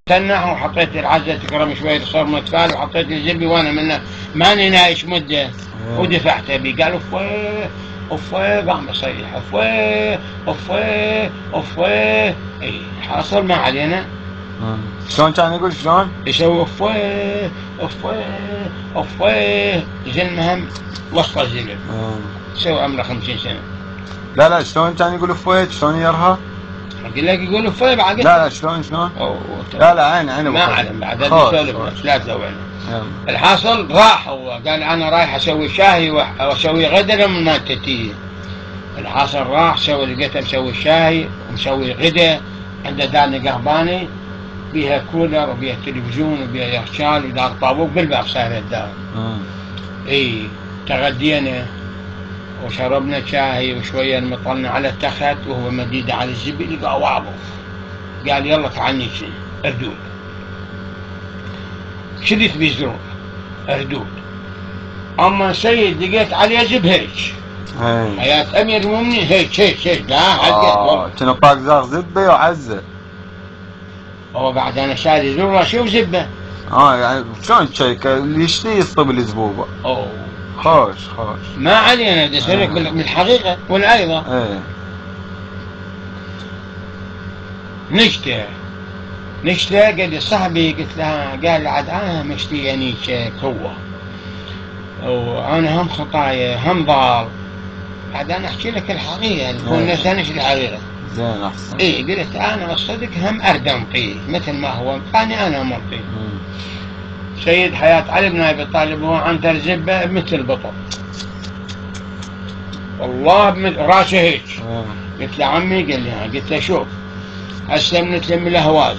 تنح وحطيت العزة تكرم شوي صار متفال وحطيت الزبي وانا منه ماني نايش مده ودفعته بي قال افويه افويه قام يصيح افويه افويه افويه. اي حاصل ما علينا. شلون كان يقول شلون؟ يسوي افويه افويه افويه زين مهم وسط الزلم. يسوي عمره 50 سنه. لا شلون كان يقول افويت شلون يرها؟ اقول لك يقول افويه بعد. لا شلون؟ لا عين ما اعلم بعد نسولف لا تزوجنا. الحاصل راح هو قال انا رايح اسوي شاهي واسوي غدا من ما تتي. الحاصل راح لقيته مسوي شاي ومسوي غدا عنده داني قهباني بيها كولر وبيها تلفزيون وبيها يخشال ودار طابوق بالباب صاير الدار. اي تغدينا وشربنا شاي وشويه مطلنا على التخت وهو مديد على الزبل لقى واقف. قال يلا تعالني اردود. شدت بيزرون اردود. اما سيد لقيت عليه زب هيك. حياة امير المؤمنين هيك لا عزة. كانوا طاق زار زبه وعزه. هو بعد انا شاري ذره شو وزبه. يعني شلون تشيك اللي يشتي يصطب الزبوبه. خوش ما علينا بدي اسالك بالحقيقه والايضا. نشته قال لي صاحبي قلت له قال لي عاد انا مشتي يعني هو وانا هم خطايا هم ضال. عاد انا احكي لك الحقيقه نكون نسانش الحقيقه. زين احسن. قلت انا الصدق هم اردمطي مثل ما هو انا منطي. سيد حياة علي بن ابي طالب هو عنده الزبه مثل بطل والله راسه هيك. قلت له عمي قال لي قلت له شوف هسه بنتلم الهواز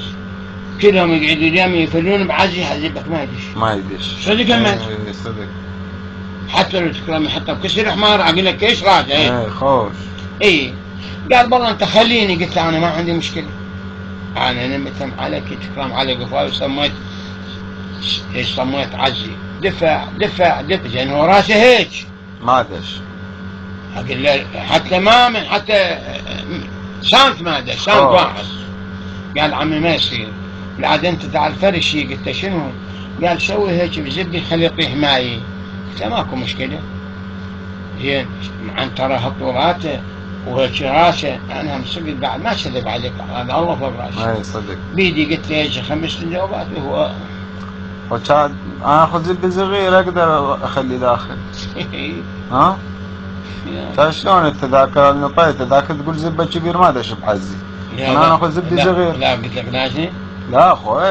كلهم يقعدوا يمي يفلون بعزي حزبك ما يدش صدق ما يدش. صدق حتى لو تكرم يحطه بكسر حمار اقول لك ايش راسه. خوش. قال والله انت خليني. قلت له انا ما عندي مشكله. انا نمتم عليك تكرم على قفاي وسميت عزي دفع زين هو راسه هيك ما دش. اقول له حتى ما حتى سانت ما دش سانت واحد. قال عمي ما يصير العاد انت تعال فرشي. قلت له شنو؟ قال سوي هيك بزبي خلي يطيح ماي. قلت له ماكو مشكله. زين عن ترى هطوراته وهيك راسه انا مسجد بعد ما كذب عليك هذا الله فوق راسي. صدق بيدي قلت له هيك 5 جوابات وهو وكان اخذ زبده صغير اقدر اخلي داخل. شلون انت ذاك نطيت ذاك تقول زبه كبير ما دش بحزي. انا اخذ زبده صغير. لا قلت لك ناجي. لا اخوي